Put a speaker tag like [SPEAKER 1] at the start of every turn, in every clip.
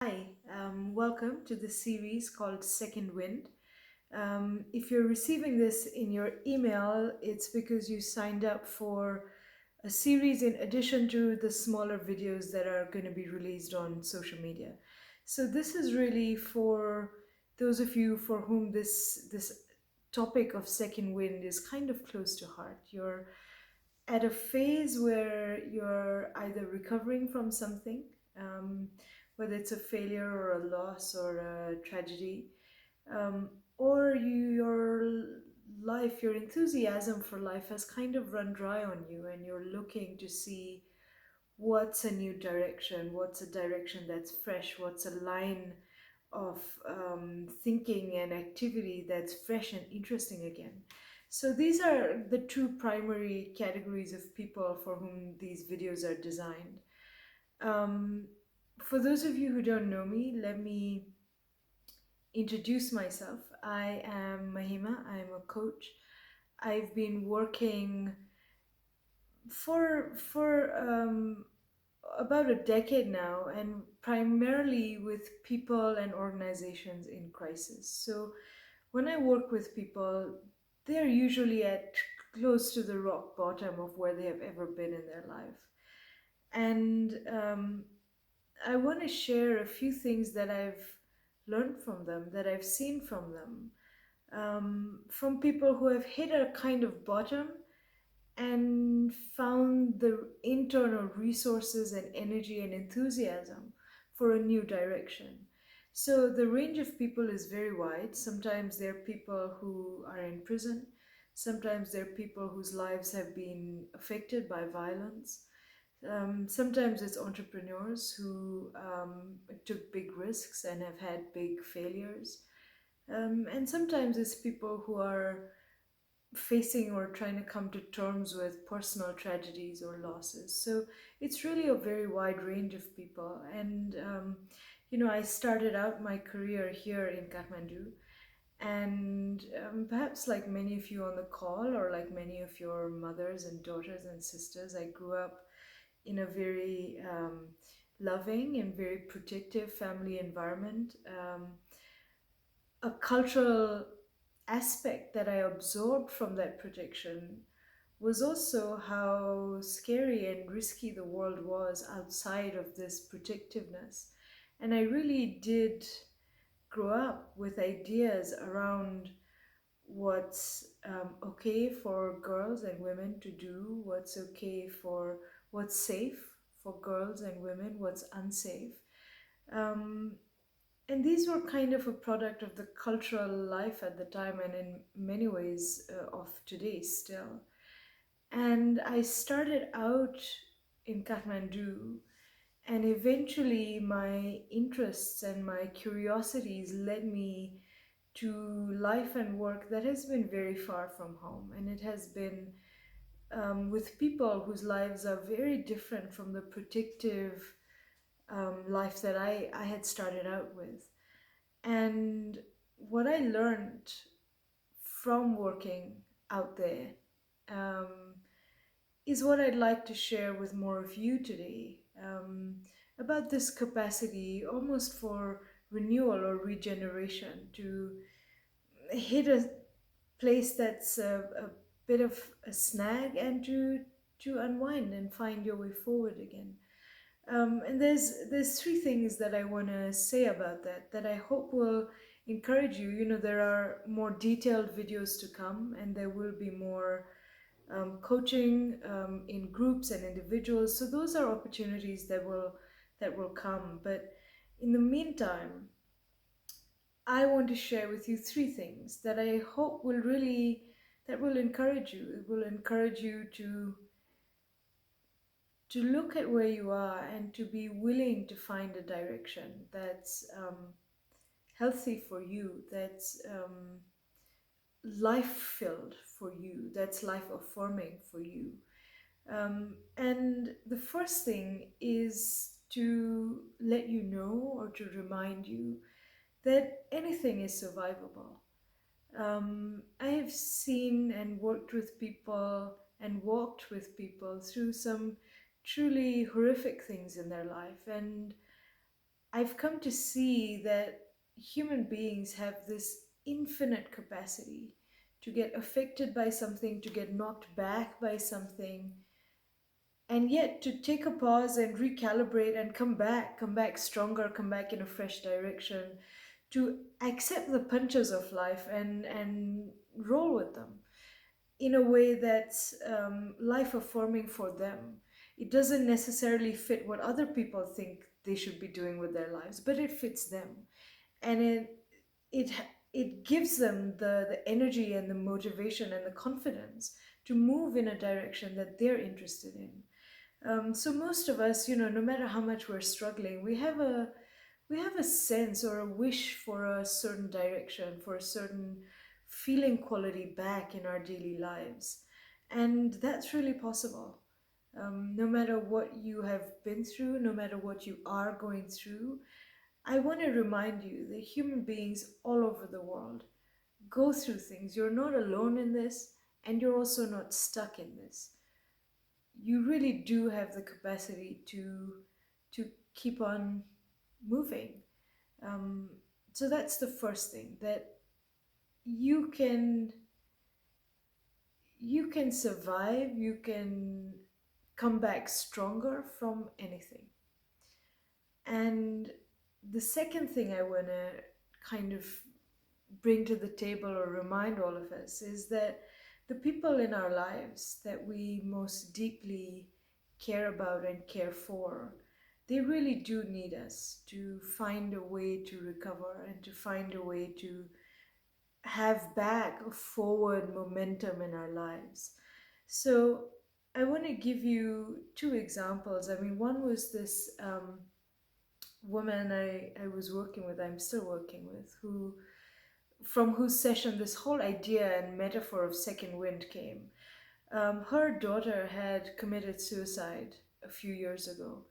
[SPEAKER 1] Hi, welcome to the series called Second Wind. If you're receiving this in your email, it's because you signed up for a series in addition to the smaller videos that are going to be released on social media. So this is really for those of you for whom this topic of second wind is kind of close to heart. You're at a phase where you're either recovering from something, um, whether it's a failure or a loss or a tragedy, um, or your life, your enthusiasm for life has kind of run dry on you, and you're looking to see what's a new direction, what's a direction that's fresh, what's a line of thinking and activity that's fresh and interesting again. So these are the two primary categories of people for whom these videos are designed. Um, for those of you who don't know me, let me introduce myself. I am Mahima. I'm a coach. I've been working for about a decade now, and primarily with people and organizations in crisis. So when I work with people, they're usually at close to the rock bottom of where they have ever been in their life. And I want to share a few things that I've learned from them, that I've seen from them, from people who have hit a kind of bottom and found the internal resources and energy and enthusiasm for a new direction. So the range of people is very wide. Sometimes there are people who are in prison. Sometimes there are people whose lives have been affected by violence. Sometimes it's entrepreneurs who took big risks and have had big failures. And sometimes it's people who are facing or trying to come to terms with personal tragedies or losses. So it's really a very wide range of people. And, I started out my career here in Kathmandu. And perhaps, like many of you on the call, or like many of your mothers and daughters and sisters, I grew up in a very loving and very protective family environment. A cultural aspect that I absorbed from that projection was also how scary and risky the world was outside of this protectiveness. And I really did grow up with ideas around what's okay for girls and women to do, what's safe for girls and women, what's unsafe. Um, and these were kind of a product of the cultural life at the time, and in many ways of today still. And I started out in Kathmandu, and eventually my interests and my curiosities led me to life and work that has been very far from home. And it has been with people whose lives are very different from the protective life that I had started out with. And what I learned from working out there um, is what I'd like to share with more of you today, about this capacity almost for renewal or regeneration to hit a place that's a bit of a snag and to unwind and find your way forward again. And there's three things that I want to say about that I hope will encourage you. There are more detailed videos to come, and there will be more coaching in groups and individuals. So those are opportunities that will come. But in the meantime, I want to share with you three things that I hope will encourage you. It will encourage you to look at where you are and to be willing to find a direction that's healthy for you, that's life filled for you, that's life affirming for you. And the first thing is to let you know or to remind you that anything is survivable. I have seen and worked with people and walked with people through some truly horrific things in their life. And I've come to see that human beings have this infinite capacity to get affected by something, to get knocked back by something, and yet to take a pause and recalibrate and come back stronger, come back in a fresh direction, to accept the punches of life and roll with them in a way that's life affirming for them. It doesn't necessarily fit what other people think they should be doing with their lives, but it fits them, and it it gives them the energy and the motivation and the confidence to move in a direction that they're interested in. So most of us, no matter how much we're struggling, we have a sense or a wish for a certain direction, for a certain feeling quality back in our daily lives. And that's really possible. No matter what you have been through, no matter what you are going through, I want to remind you that human beings all over the world go through things. You're not alone in this, and you're also not stuck in this. You really do have the capacity to keep on moving. Um, so that's the first thing, that you can you can survive, you can come back stronger from anything. And the second thing I want to kind of bring to the table or remind all of us is that the people in our lives that we most deeply care about and care for, they really do need us to find a way to recover and to find a way to have back a forward momentum in our lives. So I want to give you two examples. I mean, one was this woman I was working with, I'm still working with, who from whose session this whole idea and metaphor of second wind came. Her daughter had committed suicide a few years ago.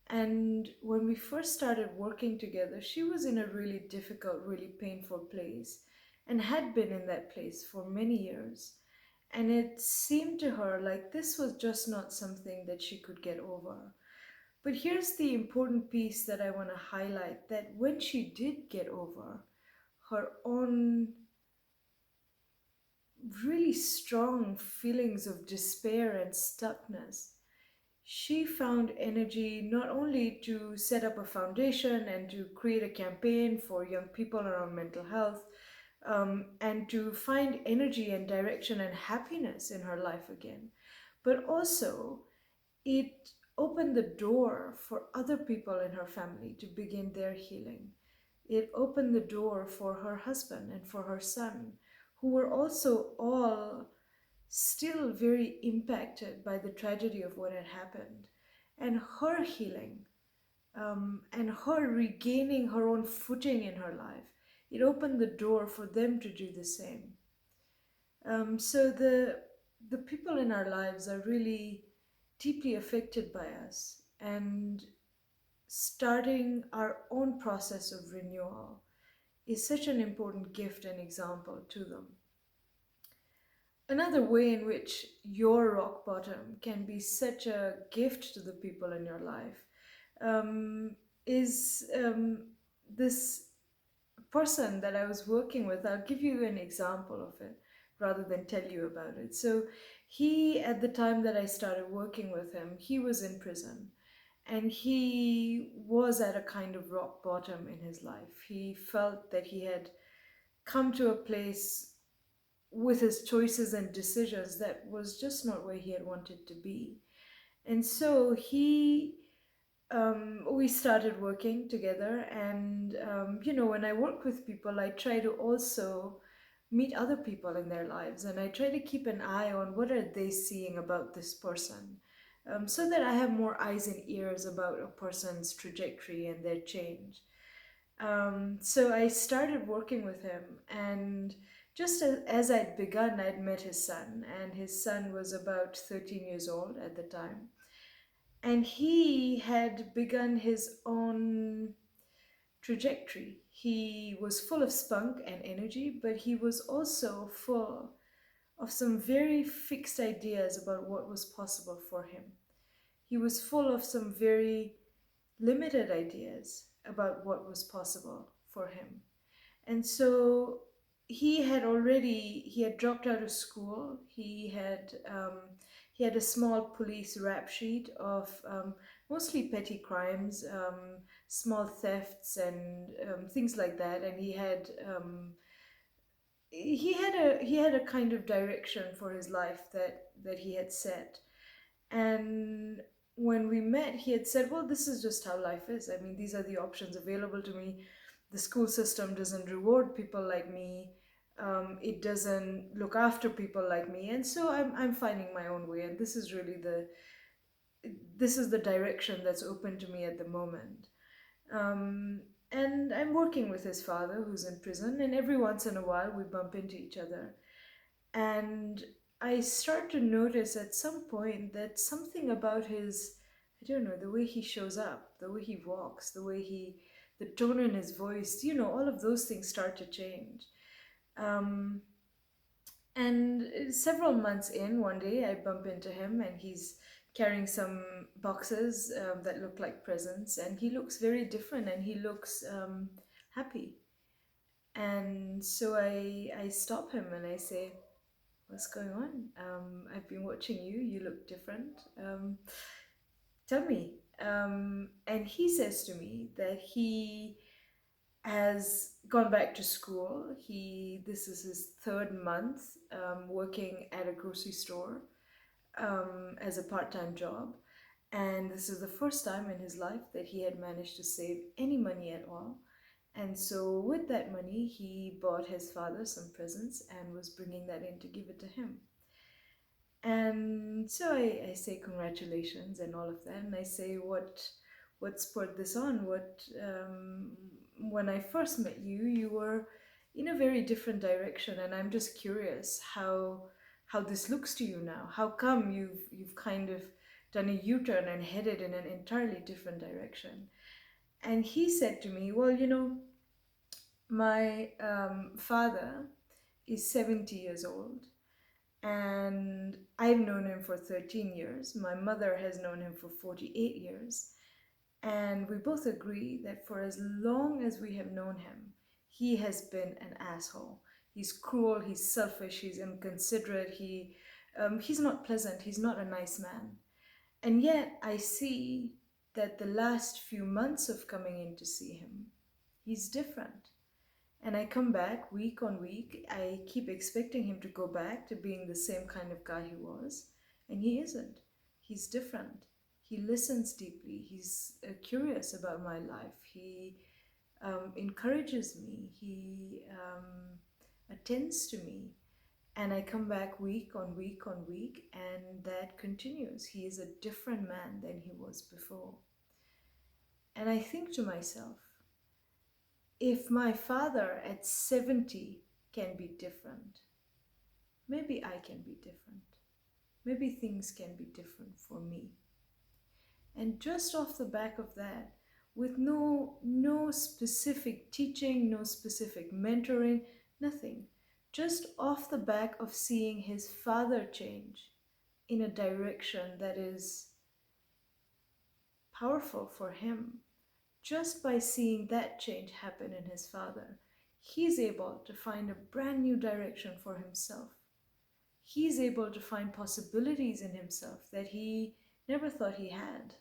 [SPEAKER 1] And when we first started working together, she was in a really difficult, really painful place and had been in that place for many years. And it seemed to her like this was just not something that she could get over. But here's the important piece that I want to highlight, that when she did get over her own really strong feelings of despair and stuckness, she found energy not only to set up a foundation and to create a campaign for young people around mental health, and to find energy and direction and happiness in her life again, but also it opened the door for other people in her family to begin their healing. It opened the door for her husband and for her son, who were also all still very impacted by the tragedy of what had happened. And her healing, and her regaining her own footing in her life, it opened the door for them to do the same. So the people in our lives are really deeply affected by us, and starting our own process of renewal is such an important gift and example to them. Another way in which your rock bottom can be such a gift to the people in your life, is this person that I was working with. I'll give you an example of it rather than tell you about it. So, he, at the time that I started working with him, he was in prison, and he was at a kind of rock bottom in his life. He felt that he had come to a place with his choices and decisions that was just not where he had wanted to be. And so we started working together. And, when I work with people, I try to also meet other people in their lives, and I try to keep an eye on what are they seeing about this person, so that I have more eyes and ears about a person's trajectory and their change. So I started working with him, and just as I'd begun, I'd met his son, and his son was about 13 years old at the time. And he had begun his own trajectory. He was full of spunk and energy, but he was also full of some very fixed ideas about what was possible for him. He was full of some very limited ideas about what was possible for him. And so he had dropped out of school. He had a small police rap sheet of mostly petty crimes, small thefts, and things like that. And he had a kind of direction for his life that he had set. And when we met, he had said, well, this is just how life is. I mean, these are the options available to me. The school system doesn't reward people like me. It doesn't look after people like me. And so I'm finding my own way. And this is the direction that's open to me at the moment. Um, and I'm working with his father, who's in prison. And every once in a while, we bump into each other. And I start to notice at some point that something about his, I don't know, the way he shows up, the way he walks, the tone in his voice, all of those things start to change. Um, and several months in, one day I bump into him and he's carrying some boxes that look like presents, and he looks very different and he looks happy. And so I stop him and I say, what's going on? I've been watching you. You look different. Tell me. And he says to me that he has gone back to school. This is his third month working at a grocery store as a part-time job. And this is the first time in his life that he had managed to save any money at all. And so, with that money, he bought his father some presents and was bringing that in to give it to him. And so I say congratulations and all of that, and I say what spurred this on. When I first met you, you were in a very different direction, and I'm just curious how this looks to you now. How come you've kind of done a U-turn and headed in an entirely different direction? And he said to me, well, my father is 70 years old, and I've known him for 13 years. My mother has known him for 48 years. And we both agree that for as long as we have known him, he has been an asshole. He's cruel, he's selfish, he's inconsiderate, he's not pleasant, he's not a nice man. And yet I see that the last few months of coming in to see him, he's different. And I come back week on week. I keep expecting him to go back to being the same kind of guy he was. And he isn't. He's different. He listens deeply. He's curious about my life. He encourages me. He attends to me. And I come back week on week on week, and that continues. He is a different man than he was before. And I think to myself, if my father at 70 can be different, maybe I can be different. Maybe things can be different for me. And just off the back of that, with no specific teaching, no specific mentoring, nothing, just off the back of seeing his father change in a direction that is powerful for him, just by seeing that change happen in his father, he's able to find a brand new direction for himself. He's able to find possibilities in himself that he never thought he had.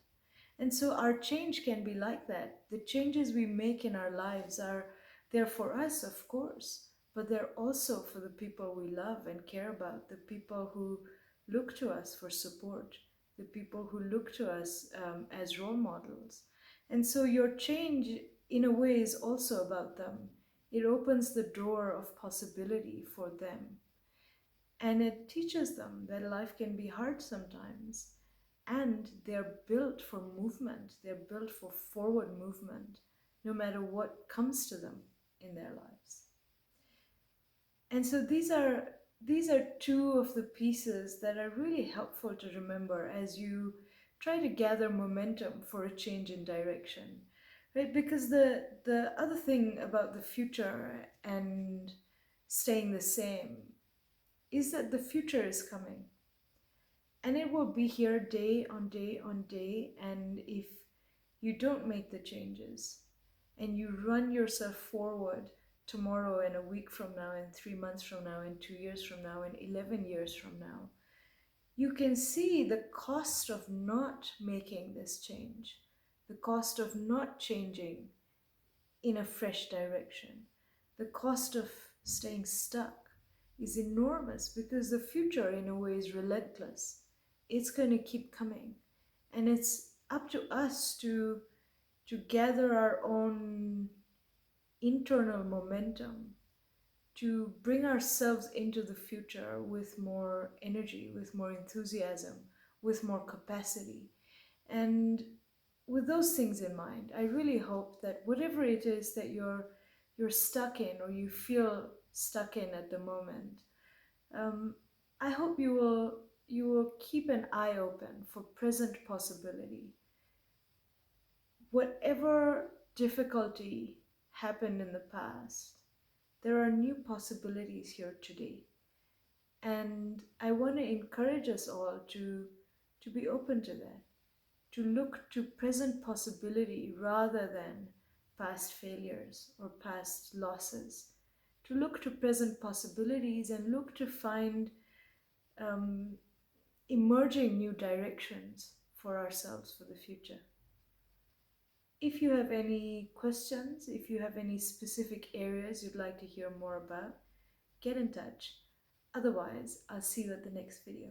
[SPEAKER 1] And so our change can be like that. The changes we make in our lives are there for us, of course, but they're also for the people we love and care about, the people who look to us for support, the people who look to us as role models. And so your change, in a way, is also about them. It opens the door of possibility for them. And it teaches them that life can be hard sometimes. And they're built for movement, they're built for forward movement, no matter what comes to them in their lives. And so these are two of the pieces that are really helpful to remember as you try to gather momentum for a change in direction, right? Because the other thing about the future and staying the same is that the future is coming, and it will be here day on day on day. And if you don't make the changes, and you run yourself forward tomorrow and a week from now and 3 months from now and 2 years from now and 11 years from now, you can see the cost of not making this change, the cost of not changing in a fresh direction. The cost of staying stuck is enormous because the future, in a way, is relentless. It's going to keep coming. And it's up to us to gather our own internal momentum, to bring ourselves into the future with more energy, with more enthusiasm, with more capacity. And with those things in mind, I really hope that whatever it is that you're stuck in or you feel stuck in at the moment, um, I hope you will keep an eye open for present possibility. Whatever difficulty happened in the past, there are new possibilities here today. And I want to encourage us all to be open to that, to look to present possibility rather than past failures or past losses, to look to present possibilities and look to find um, emerging new directions for ourselves for the future. If you have any questions, if you have any specific areas you'd like to hear more about, get in touch. Otherwise, I'll see you at the next video.